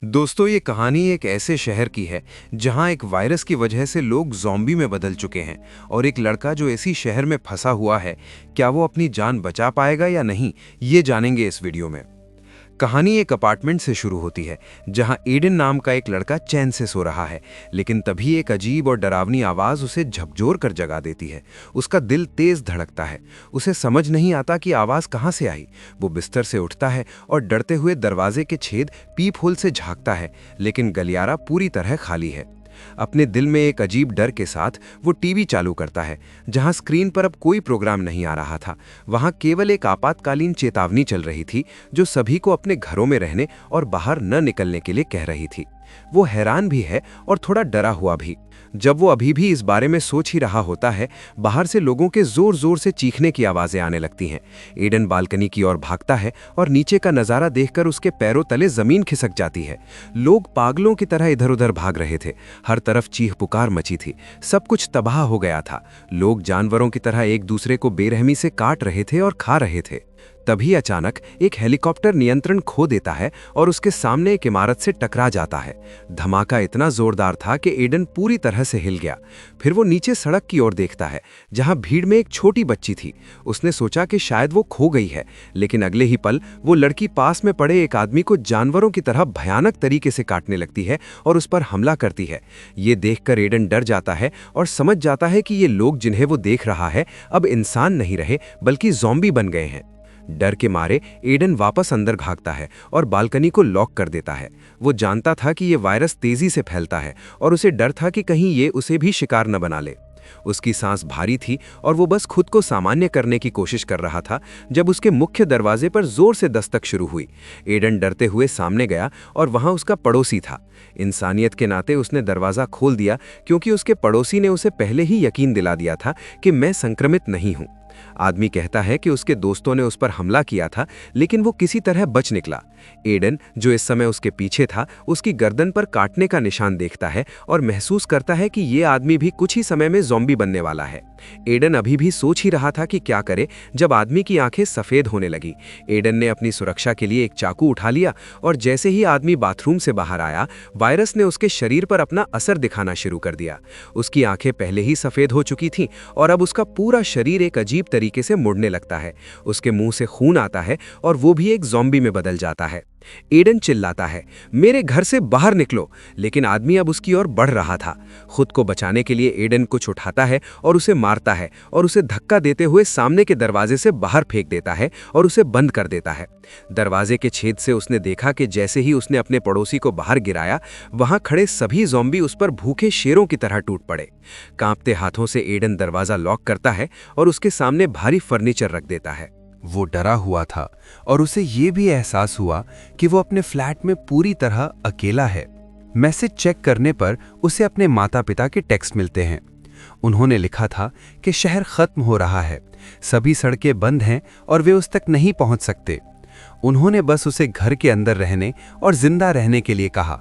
दोस्तों, ये कहानी एक ऐसे शहर की है जहां एक वायरस की वजह से लोग ज़ॉम्बी में बदल चुके हैं और एक लड़का जो इसी शहर में फंसा हुआ है, क्या वो अपनी जान बचा पाएगा या नहीं, ये जानेंगे इस वीडियो में। कहानी एक अपार्टमेंट से शुरू होती है जहां एडन नाम का एक लड़का चैन से सो रहा है, लेकिन तभी एक अजीब और डरावनी आवाज़ उसे झकझोर कर जगा देती है। उसका दिल तेज धड़कता है। उसे समझ नहीं आता कि आवाज़ कहां से आई। वो बिस्तर से उठता है और डरते हुए दरवाजे के छेद पीप होल से झांकता है, लेकिन गलियारा पूरी तरह खाली है। अपने दिल में एक अजीब डर के साथ वो टीवी चालू करता है, जहां स्क्रीन पर अब कोई प्रोग्राम नहीं आ रहा था। वहां केवल एक आपातकालीन चेतावनी चल रही थी जो सभी को अपने घरों में रहने और बाहर न निकलने के लिए कह रही थी। वो हैरान भी है और थोड़ा डरा हुआ भी। जब वो अभी भी इस बारे में सोच ही रहा होता है, बाहर से लोगों के जोर जोर से चीखने की आवाजें आने लगती हैं। एडन बालकनी की ओर भागता है और नीचे का नजारा देखकर उसके पैरों तले जमीन खिसक जाती है। लोग पागलों की तरह इधर उधर भाग रहे थे। हर तरफ चीख पुकार मची थी। सब कुछ तबाह हो गया था। लोग जानवरों की तरह एक दूसरे को बेरहमी से काट रहे थे और खा रहे थे। तभी अचानक एक हेलीकॉप्टर नियंत्रण खो देता है और उसके सामने एक इमारत से टकरा जाता है। धमाका इतना जोरदार था कि एडन पूरी तरह से हिल गया। फिर वो नीचे सड़क की ओर देखता है, जहां भीड़ में एक छोटी बच्ची थी। उसने सोचा कि शायद वो खो गई है, लेकिन अगले ही पल वो लड़की पास में पड़े एक आदमी को जानवरों की तरह भयानक तरीके से काटने लगती है और उस पर हमला करती है। ये देखकर एडन डर जाता है और समझ जाता है कि ये लोग जिन्हें वो देख रहा है अब इंसान नहीं रहे, बल्कि ज़ॉम्बी बन गए हैं। डर के मारे एडन वापस अंदर भागता है और बालकनी को लॉक कर देता है। वो जानता था कि ये वायरस तेजी से फैलता है और उसे डर था कि कहीं ये उसे भी शिकार न बना ले। उसकी सांस भारी थी और वो बस खुद को सामान्य करने की कोशिश कर रहा था जब उसके मुख्य दरवाजे पर जोर से दस्तक शुरू हुई। एडन डरते हुए सामने गया और वहां उसका पड़ोसी था। इंसानियत के नाते उसने दरवाजा खोल दिया, क्योंकि उसके पड़ोसी ने उसे पहले ही यकीन दिला दिया था कि मैं संक्रमित नहीं हूं। आदमी कहता है कि उसके दोस्तों ने उस पर हमला किया था, लेकिन वो किसी तरह बच निकला। एडन, जो इस समय उसके पीछे था, उसकी गर्दन पर काटने का निशान देखता है और महसूस करता है कि ये आदमी भी कुछ ही समय में ज़ॉम्बी बनने वाला है। एडन अभी भी सोच ही रहा था कि क्या करे जब आदमी की आंखें सफ़ेद होने लगी। एडन ने अपनी सुरक्षा के लिए एक चाकू उठा लिया और जैसे ही आदमी बाथरूम से बाहर आया, वायरस ने उसके शरीर पर अपना असर दिखाना शुरू कर दिया। उसकी आंखें पहले ही सफ़ेद हो चुकी थीं और अब उसका पूरा शरीर एक अजीब तरीके से मुड़ने लगता है। उसके मुंह से खून आता है और वो भी एक ज़ॉम्बी में बदल जाता है। एडन चिल्लाता है, मेरे घर से बाहर निकलो, लेकिन आदमी अब उसकी ओर बढ़ रहा था। खुद को बचाने के लिए एडन कुछ उठाता है और उसे मारता है और उसे धक्का देते हुए सामने के दरवाजे से बाहर फेंक देता है और उसे बंद कर देता है। दरवाजे के छेद से उसने देखा कि जैसे ही उसने अपने पड़ोसी को बाहर गिराया, वहां खड़े सभी ज़ॉम्बी उस पर भूखे शेरों की तरह टूट पड़े। कांपते हाथों से एडन दरवाजा लॉक करता है और उसके सामने भारी फर्नीचर रख देता है। वो डरा हुआ था और उसे ये भी एहसास हुआ कि वो अपने फ्लैट में पूरी तरह अकेला है। मैसेज चेक करने पर उसे अपने माता पिता के टेक्स्ट मिलते हैं। उन्होंने लिखा था कि शहर खत्म हो रहा है, सभी सड़कें बंद हैं और वे उस तक नहीं पहुंच सकते। उन्होंने बस उसे घर के अंदर रहने और जिंदा रहने के लिए कहा।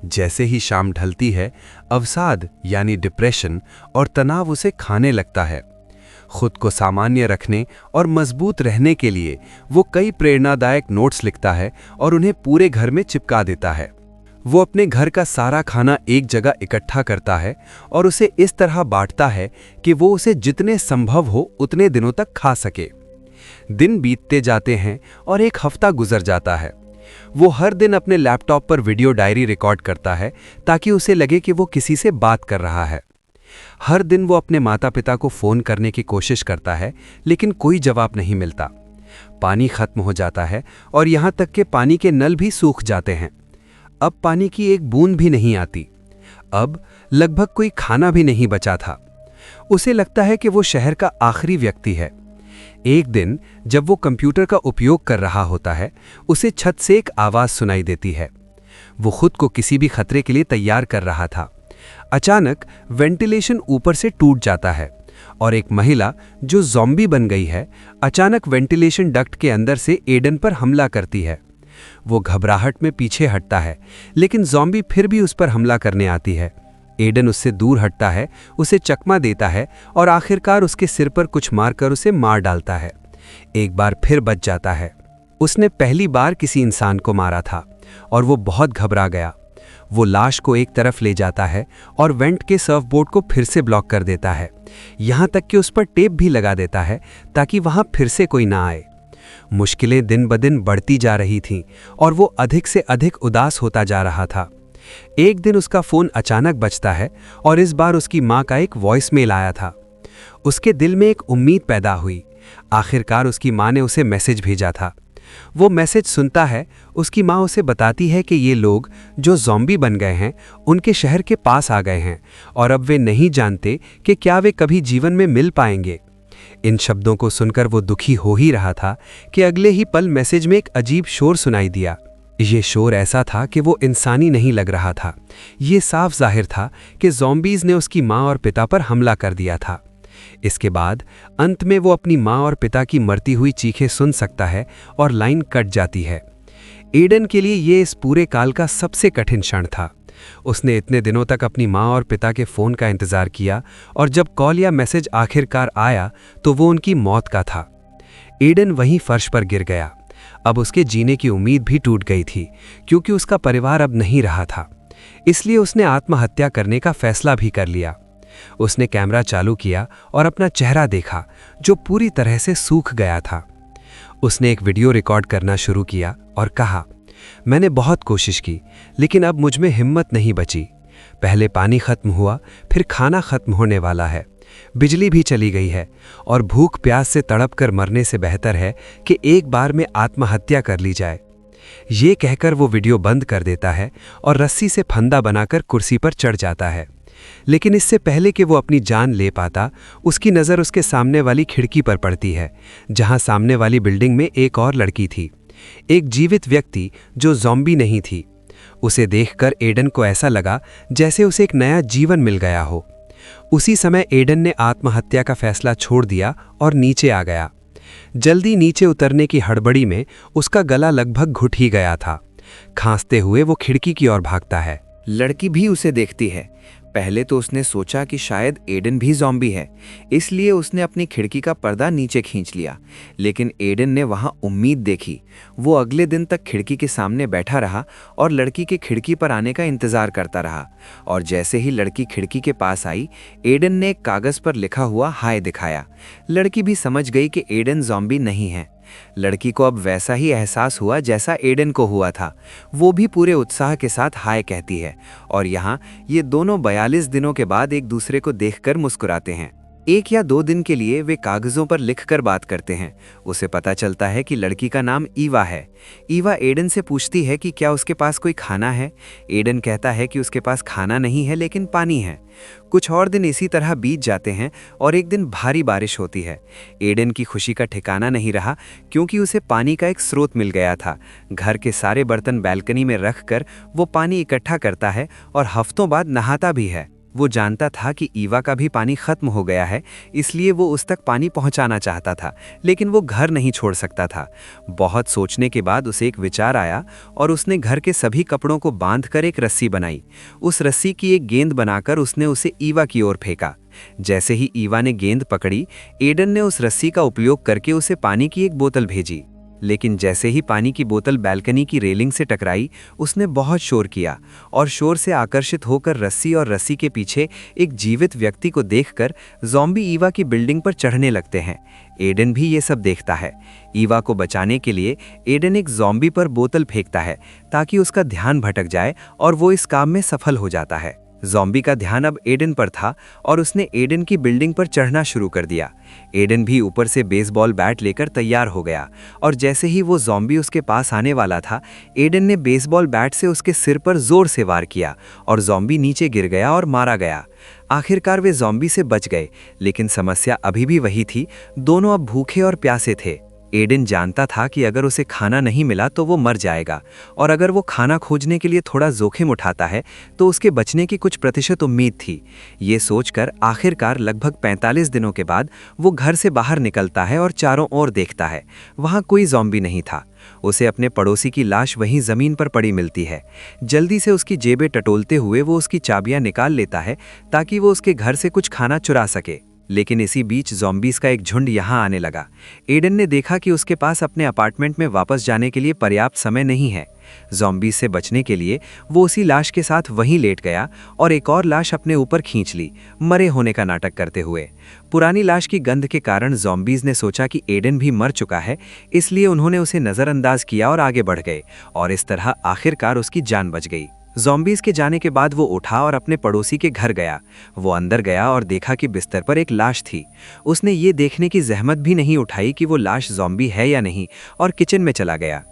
जैसे ही शाम ढलती है, अवसाद यानी डिप्रेशन और तनाव उसे खाने लगता है। खुद को सामान्य रखने और मजबूत रहने के लिए वो कई प्रेरणादायक नोट्स लिखता है और उन्हें पूरे घर में चिपका देता है। वो अपने घर का सारा खाना एक जगह इकट्ठा करता है और उसे इस तरह बांटता है कि वो उसे जितने संभव हो उतने दिनों तक खा सके। दिन बीतते जाते हैं और एक हफ्ता गुजर जाता है। वो हर दिन अपने लैपटॉप पर वीडियो डायरी रिकॉर्ड करता है ताकि उसे लगे कि वो किसी से बात कर रहा है। हर दिन वो अपने माता पिता को फोन करने की कोशिश करता है, लेकिन कोई जवाब नहीं मिलता। पानी खत्म हो जाता है और यहां तक कि पानी के नल भी सूख जाते हैं। अब पानी की एक बूंद भी नहीं आती। अब लगभग कोई खाना भी नहीं बचा था। उसे लगता है कि वो शहर का आखिरी व्यक्ति है। एक दिन जब वो कंप्यूटर का उपयोग कर रहा होता है, उसे छत से एक आवाज सुनाई देती है। वो खुद को किसी भी खतरे के लिए तैयार कर रहा था। अचानक वेंटिलेशन ऊपर से टूट जाता है और एक महिला जो ज़ॉम्बी बन गई है, अचानक वेंटिलेशन डक्ट के अंदर से एडन पर हमला करती है। वो घबराहट में पीछे हटता है, लेकिन ज़ॉम्बी फिर भी उस पर हमला करने आती है। एडन उससे दूर हटता है, उसे चकमा देता है और आखिरकार उसके सिर पर कुछ मारकर उसे मार डालता है। एक बार फिर बच जाता है। उसने पहली बार किसी इंसान को मारा था और वो बहुत घबरा गया। वो लाश को एक तरफ ले जाता है और वेंट के सर्फबोर्ड को फिर से ब्लॉक कर देता है, यहाँ तक कि उस पर टेप भी लगा देता है ताकि वहाँ फिर से कोई ना आए। मुश्किलें दिन ब दिन बढ़ती जा रही थीं और वो अधिक से अधिक उदास होता जा रहा था। एक दिन उसका फ़ोन अचानक बजता है और इस बार उसकी माँ का एक वॉइस मेल आया था। उसके दिल में एक उम्मीद पैदा हुई। आखिरकार उसकी माँ ने उसे मैसेज भेजा था। वो मैसेज सुनता है, उसकी माँ उसे बताती है कि ये लोग जो ज़ॉम्बी बन गए हैं उनके शहर के पास आ गए हैं और अब वे नहीं जानते कि क्या वे कभी जीवन में मिल पाएंगे। इन शब्दों को सुनकर वो दुखी हो ही रहा था कि अगले ही पल मैसेज में एक अजीब शोर सुनाई दिया। ये शोर ऐसा था कि वो इंसानी नहीं लग रहा था। ये साफ जाहिर था कि ज़ॉम्बीज़ ने उसकी माँ और पिता पर हमला कर दिया था। इसके बाद अंत में वो अपनी माँ और पिता की मरती हुई चीखें सुन सकता है और लाइन कट जाती है। एडन के लिए ये इस पूरे काल का सबसे कठिन क्षण था। उसने इतने दिनों तक अपनी माँ और पिता के फ़ोन का इंतज़ार किया और जब कॉल या मैसेज आखिरकार आया तो वो उनकी मौत का था। एडन वहीं फर्श पर गिर गया। अब उसके जीने की उम्मीद भी टूट गई थी क्योंकि उसका परिवार अब नहीं रहा था। इसलिए उसने आत्महत्या करने का फैसला भी कर लिया। उसने कैमरा चालू किया और अपना चेहरा देखा जो पूरी तरह से सूख गया था। उसने एक वीडियो रिकॉर्ड करना शुरू किया और कहा, मैंने बहुत कोशिश की लेकिन अब मुझ में हिम्मत नहीं बची। पहले पानी खत्म हुआ, फिर खाना खत्म होने वाला है, बिजली भी चली गई है और भूख प्यास से तड़प कर मरने से बेहतर है कि एक बार में आत्महत्या कर ली जाए। ये कहकर वो वीडियो बंद कर देता है और रस्सी से फंदा बनाकर कुर्सी पर चढ़ जाता है। लेकिन इससे पहले कि वो अपनी जान ले पाता, उसकी नज़र उसके सामने वाली खिड़की पर पड़ती है, जहां सामने वाली बिल्डिंग में एक और लड़की थी, एक जीवित व्यक्ति जो ज़ॉम्बी नहीं थी। उसे देखकर एडन को ऐसा लगा जैसे उसे एक नया जीवन मिल गया हो। उसी समय एडन ने आत्महत्या का फैसला छोड़ दिया और नीचे आ गया। जल्दी नीचे उतरने की हड़बड़ी में उसका गला लगभग घुट ही गया था। खांसते हुए वो खिड़की की ओर भागता है। लड़की भी उसे देखती है। पहले तो उसने सोचा कि शायद एडन भी ज़ॉम्बी है, इसलिए उसने अपनी खिड़की का पर्दा नीचे खींच लिया। लेकिन एडन ने वहां उम्मीद देखी। वो अगले दिन तक खिड़की के सामने बैठा रहा और लड़की के खिड़की पर आने का इंतज़ार करता रहा। और जैसे ही लड़की खिड़की के पास आई, एडन ने एक कागज़ पर लिखा हुआ हाय दिखाया। लड़की भी समझ गई कि एडन ज़ॉम्बी नहीं है। लड़की को अब वैसा ही एहसास हुआ जैसा एडन को हुआ था। वो भी पूरे उत्साह के साथ हाय कहती है और यहाँ ये दोनों 42 दिनों के बाद एक दूसरे को देखकर मुस्कुराते हैं। 1 या 2 दिन के लिए वे कागज़ों पर लिखकर बात करते हैं। उसे पता चलता है कि लड़की का नाम ईवा है। ईवा एडन से पूछती है कि क्या उसके पास कोई खाना है। एडन कहता है कि उसके पास खाना नहीं है लेकिन पानी है। कुछ और दिन इसी तरह बीत जाते हैं और एक दिन भारी बारिश होती है। एडन की खुशी का ठिकाना नहीं रहा क्योंकि उसे पानी का एक स्रोत मिल गया था। घर के सारे बर्तन बैल्कनी में रखकर वो पानी इकट्ठा करता है और हफ्तों बाद नहाता भी है। वो जानता था कि ईवा का भी पानी खत्म हो गया है, इसलिए वो उस तक पानी पहुंचाना चाहता था, लेकिन वो घर नहीं छोड़ सकता था। बहुत सोचने के बाद उसे एक विचार आया और उसने घर के सभी कपड़ों को बांधकर एक रस्सी बनाई। उस रस्सी की एक गेंद बनाकर उसने उसे ईवा की ओर फेंका। जैसे ही ईवा ने गेंद पकड़ी, एडन ने उस रस्सी का उपयोग करके उसे पानी की एक बोतल भेजी। लेकिन जैसे ही पानी की बोतल बैल्कनी की रेलिंग से टकराई, उसने बहुत शोर किया और शोर से आकर्षित होकर रस्सी और रस्सी के पीछे एक जीवित व्यक्ति को देखकर ज़ॉम्बी ईवा की बिल्डिंग पर चढ़ने लगते हैं। एडन भी ये सब देखता है। ईवा को बचाने के लिए एडन एक ज़ॉम्बी पर बोतल फेंकता है ताकि उसका ध्यान भटक जाए और वो इस काम में सफल हो जाता है। ज़ॉम्बी का ध्यान अब एडन पर था और उसने एडन की बिल्डिंग पर चढ़ना शुरू कर दिया। एडन भी ऊपर से बेसबॉल बैट लेकर तैयार हो गया और जैसे ही वो ज़ॉम्बी उसके पास आने वाला था, एडन ने बेसबॉल बैट से उसके सिर पर जोर से वार किया और ज़ॉम्बी नीचे गिर गया और मारा गया। आखिरकार वे ज़ॉम्बी से बच गए, लेकिन समस्या अभी भी वही थी। दोनों अब भूखे और प्यासे थे। एडन जानता था कि अगर उसे खाना नहीं मिला तो वो मर जाएगा और अगर वो खाना खोजने के लिए थोड़ा जोखिम उठाता है तो उसके बचने की कुछ प्रतिशत उम्मीद थी। ये सोचकर आखिरकार लगभग 45 दिनों के बाद वो घर से बाहर निकलता है और चारों ओर देखता है। वहाँ कोई ज़ॉम्बी नहीं था। उसे अपने पड़ोसी की लाश वहीं ज़मीन पर पड़ी मिलती है। जल्दी से उसकी जेबें टटोलते हुए वो उसकी चाबियाँ निकाल लेता है ताकि वो उसके घर से कुछ खाना चुरा सके। लेकिन इसी बीच ज़ॉम्बीज़ का एक झुंड यहाँ आने लगा। एडन ने देखा कि उसके पास अपने अपार्टमेंट में वापस जाने के लिए पर्याप्त समय नहीं है। ज़ॉम्बीज़ से बचने के लिए वो उसी लाश के साथ वहीं लेट गया और एक और लाश अपने ऊपर खींच ली, मरे होने का नाटक करते हुए। पुरानी लाश की गंध के कारण ज़ॉम्बीज़ ने सोचा कि एडन भी मर चुका है, इसलिए उन्होंने उसे नज़रअंदाज किया और आगे बढ़ गए, और इस तरह आखिरकार उसकी जान बच गई। ज़ॉम्बीज़ के जाने के बाद वो उठा और अपने पड़ोसी के घर गया। वो अंदर गया और देखा कि बिस्तर पर एक लाश थी। उसने ये देखने की जहमत भी नहीं उठाई कि वो लाश ज़ॉम्बी है या नहीं, और किचन में चला गया।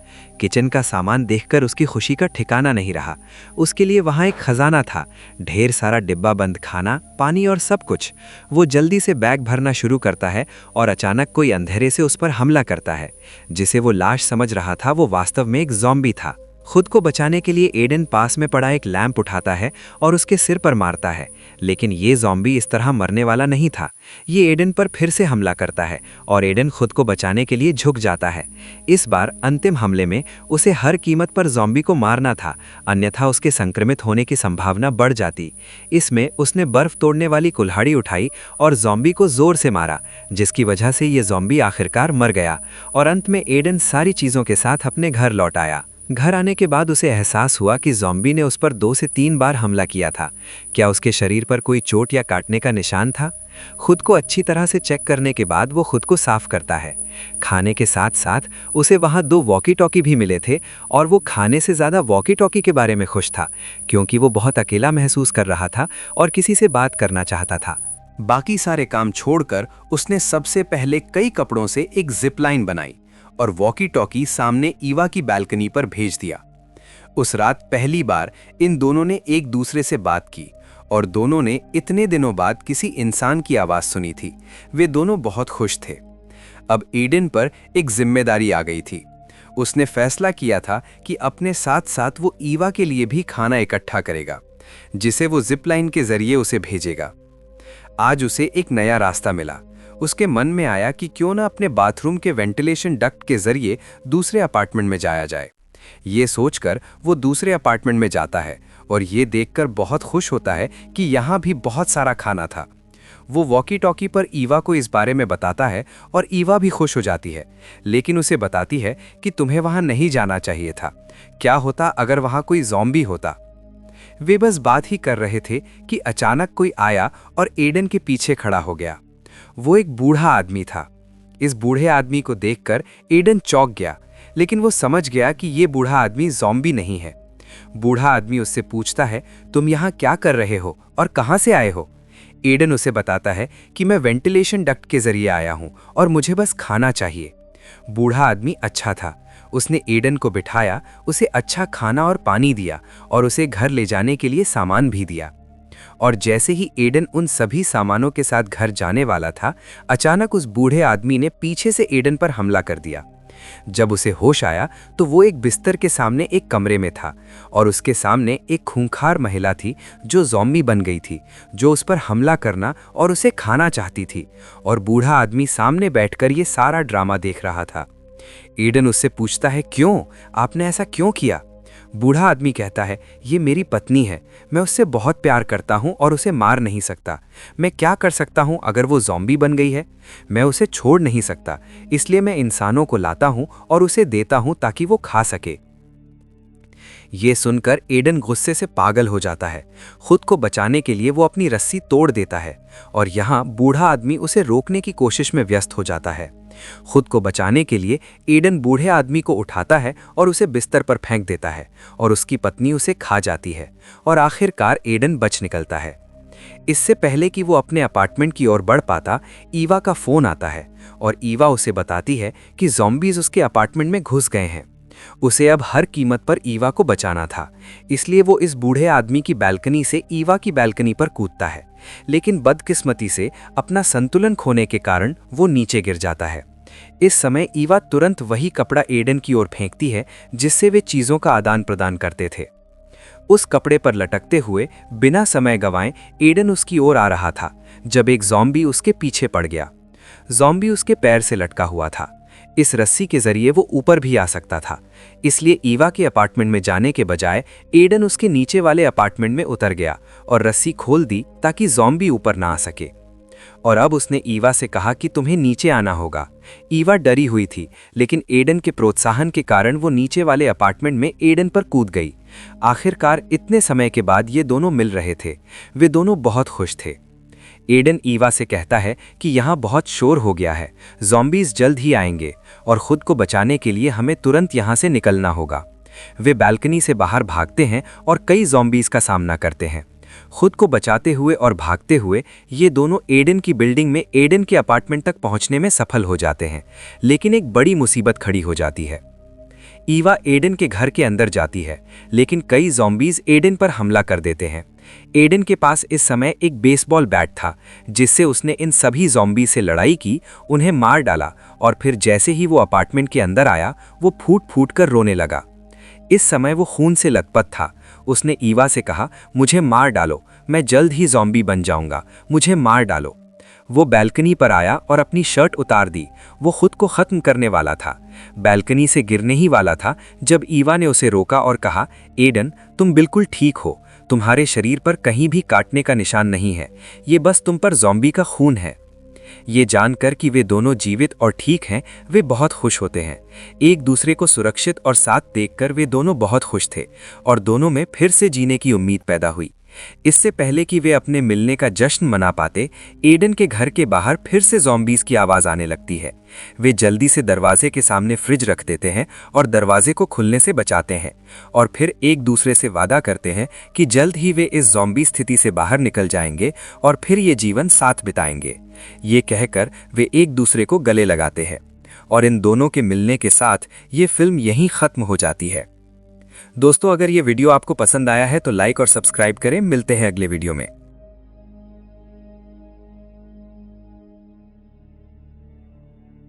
किचन का सामान देखकर उसकी खुशी का ठिकाना नहीं रहा। उसके लिए वहाँ एक खजाना था, ढेर सारा डिब्बा बंद खाना, पानी और सब कुछ। वो जल्दी से बैग भरना शुरू करता है और अचानक कोई अंधेरे से उस पर हमला करता है। जिसे वो लाश समझ रहा था वो वास्तव में एक ज़ॉम्बी था। खुद को बचाने के लिए एडन पास में पड़ा एक लैंप उठाता है और उसके सिर पर मारता है, लेकिन ये ज़ॉम्बी इस तरह मरने वाला नहीं था। ये एडन पर फिर से हमला करता है और एडन खुद को बचाने के लिए झुक जाता है। इस बार अंतिम हमले में उसे हर कीमत पर ज़ॉम्बी को मारना था, अन्यथा उसके संक्रमित होने की संभावना बढ़ जाती। इसमें उसने बर्फ तोड़ने वाली कुल्हाड़ी उठाई और ज़ॉम्बी को जोर से मारा, जिसकी वजह से ये ज़ॉम्बी आखिरकार मर गया और अंत में एडन सारी चीज़ों के साथ अपने घर लौट आया। घर आने के बाद उसे एहसास हुआ कि ज़ॉम्बी ने उस पर 2 से 3 बार हमला किया था। क्या उसके शरीर पर कोई चोट या काटने का निशान था? खुद को अच्छी तरह से चेक करने के बाद वो खुद को साफ करता है। खाने के साथ साथ उसे वहाँ 2 वॉकी टॉकी भी मिले थे और वो खाने से ज़्यादा वॉकी टॉकी के बारे में खुश था, क्योंकि वो बहुत अकेला महसूस कर रहा था और किसी से बात करना चाहता था। बाकी सारे काम छोड़कर उसने सबसे पहले कई कपड़ों से एक जिप लाइन बनाई और वॉकी टॉकी सामने ईवा की बालकनी पर भेज दिया। उस रात पहली बार इन दोनों ने एक दूसरे से बात की और दोनों ने इतने दिनों बाद किसी इंसान की आवाज़ सुनी थी। वे दोनों बहुत खुश थे। अब एडन पर एक जिम्मेदारी आ गई थी। उसने फैसला किया था कि अपने साथ साथ वो ईवा के लिए भी खाना इकट्ठा करेगा, जिसे वो जिप लाइन के जरिए उसे भेजेगा। आज उसे एक नया रास्ता मिला। उसके मन में आया कि क्यों ना अपने बाथरूम के वेंटिलेशन डक्ट के जरिए दूसरे अपार्टमेंट में जाया जाए। ये सोचकर वो दूसरे अपार्टमेंट में जाता है और ये देखकर बहुत खुश होता है कि यहाँ भी बहुत सारा खाना था। वो वॉकी टॉकी पर ईवा को इस बारे में बताता है और ईवा भी खुश हो जाती है, लेकिन उसे बताती है कि तुम्हें वहाँ नहीं जाना चाहिए था। क्या होता अगर वहाँ कोई ज़ॉम्बी होता? वे बस बात ही कर रहे थे कि अचानक कोई आया और एडन के पीछे खड़ा हो गया। वो एक बूढ़ा आदमी था। इस बूढ़े आदमी को देखकर एडन चौंक गया, लेकिन वो समझ गया कि ये बूढ़ा आदमी ज़ॉम्बी नहीं है। बूढ़ा आदमी उससे पूछता है, तुम यहाँ क्या कर रहे हो और कहाँ से आए हो? एडन उसे बताता है कि मैं वेंटिलेशन डक्ट के जरिए आया हूँ और मुझे बस खाना चाहिए। बूढ़ा आदमी अच्छा था। उसने एडन को बिठाया, उसे अच्छा खाना और पानी दिया और उसे घर ले जाने के लिए सामान भी दिया। और जैसे ही एडन उन सभी सामानों के साथ घर जाने वाला था, अचानक उस बूढ़े आदमी ने पीछे से एडन पर हमला कर दिया। जब उसे होश आया तो वो एक बिस्तर के सामने एक कमरे में था और उसके सामने एक खूंखार महिला थी जो ज़ॉम्बी बन गई थी, जो उस पर हमला करना और उसे खाना चाहती थी। और बूढ़ा आदमी सामने बैठकर ये सारा ड्रामा देख रहा था। एडन उससे पूछता है, क्यों? आपने ऐसा क्यों किया? बूढ़ा आदमी कहता है, ये मेरी पत्नी है, मैं उससे बहुत प्यार करता हूँ और उसे मार नहीं सकता। मैं क्या कर सकता हूँ अगर वो ज़ॉम्बी बन गई है? मैं उसे छोड़ नहीं सकता, इसलिए मैं इंसानों को लाता हूँ और उसे देता हूँ ताकि वो खा सके। ये सुनकर एडन गुस्से से पागल हो जाता है। खुद को बचाने के लिए वो अपनी रस्सी तोड़ देता है और यहाँ बूढ़ा आदमी उसे रोकने की कोशिश में व्यस्त हो जाता है। खुद को बचाने के लिए एडन बूढ़े आदमी को उठाता है और उसे बिस्तर पर फेंक देता है और उसकी पत्नी उसे खा जाती है और आखिरकार एडन बच निकलता है। इससे पहले कि वो अपने अपार्टमेंट की ओर बढ़ पाता, ईवा का फोन आता है और ईवा उसे बताती है कि ज़ॉम्बीज़ उसके अपार्टमेंट में घुस गए हैं। उसे अब हर कीमत पर ईवा को बचाना था, इसलिए वो इस बूढ़े आदमी की बालकनी से ईवा की बालकनी पर कूदता है, लेकिन बदकिस्मती से अपना संतुलन खोने के कारण वो नीचे गिर जाता है। इस समय ईवा तुरंत वही कपड़ा एडन की ओर फेंकती है जिससे वे चीज़ों का आदान प्रदान करते थे। उस कपड़े पर लटकते हुए बिना समय गंवाए एडन उसकी ओर आ रहा था जब एक ज़ॉम्बी उसके पीछे पड़ गया। ज़ॉम्बी उसके पैर से लटका हुआ था। इस रस्सी के जरिए वो ऊपर भी आ सकता था, इसलिए ईवा के अपार्टमेंट में जाने के बजाय एडन उसके नीचे वाले अपार्टमेंट में उतर गया और रस्सी खोल दी ताकि ज़ॉम्बी ऊपर ना आ सके। और अब उसने ईवा से कहा कि तुम्हें नीचे आना होगा। ईवा डरी हुई थी, लेकिन एडन के प्रोत्साहन के कारण वो नीचे वाले अपार्टमेंट में एडन पर कूद गई। आखिरकार इतने समय के बाद ये दोनों मिल रहे थे। वे दोनों बहुत खुश थे। एडन ईवा से कहता है कि यहाँ बहुत शोर हो गया है, ज़ॉम्बीज़ जल्द ही आएंगे और खुद को बचाने के लिए हमें तुरंत यहाँ से निकलना होगा। वे बालकनी से बाहर भागते हैं और कई ज़ॉम्बीज़ का सामना करते हैं। खुद को बचाते हुए और भागते हुए ये दोनों एडन की बिल्डिंग में एडन के अपार्टमेंट तक पहुंचने में सफल हो जाते हैं, लेकिन एक बड़ी मुसीबत खड़ी हो जाती है। ईवा एडन के घर के अंदर जाती है, लेकिन कई ज़ॉम्बीज़ एडन पर हमला कर देते हैं। एडन के पास इस समय एक बेसबॉल बैट था, जिससे उसने इन सभी ज़ॉम्बी से लड़ाई की, उन्हें मार डाला और फिर जैसे ही वो अपार्टमेंट के अंदर आया, वो फूट फूट कर रोने लगा। इस समय वो खून से लथपथ था। उसने ईवा से कहा, मुझे मार डालो, मैं जल्द ही ज़ॉम्बी बन जाऊंगा, मुझे मार डालो। वो बैल्कनी पर आया और अपनी शर्ट उतार दी। वो खुद को ख़त्म करने वाला था, बैल्कनी से गिरने ही वाला था, जब ईवा ने उसे रोका और कहा, एडन, तुम बिल्कुल ठीक हो, तुम्हारे शरीर पर कहीं भी काटने का निशान नहीं है, ये बस तुम पर ज़ॉम्बी का खून है। ये जानकर कि वे दोनों जीवित और ठीक हैं, वे बहुत खुश होते हैं। एक दूसरे को सुरक्षित और साथ देखकर वे दोनों बहुत खुश थे और दोनों में फिर से जीने की उम्मीद पैदा हुई। इससे पहले कि वे अपने मिलने का जश्न मना पाते, एडन के घर के बाहर फिर से ज़ॉम्बीज़ की आवाज़ आने लगती है। वे जल्दी से दरवाजे के सामने फ्रिज रख देते हैं और दरवाजे को खुलने से बचाते हैं, और फिर एक दूसरे से वादा करते हैं कि जल्द ही वे इस ज़ॉम्बी स्थिति से बाहर निकल जाएंगे और फिर ये जीवन साथ बिताएंगे। ये कहकर वे एक दूसरे को गले लगाते हैं और इन दोनों के मिलने के साथ ये फिल्म यहीं ख़त्म हो जाती है। दोस्तों, अगर ये वीडियो आपको पसंद आया है तो लाइक और सब्सक्राइब करें। मिलते हैं अगले वीडियो में।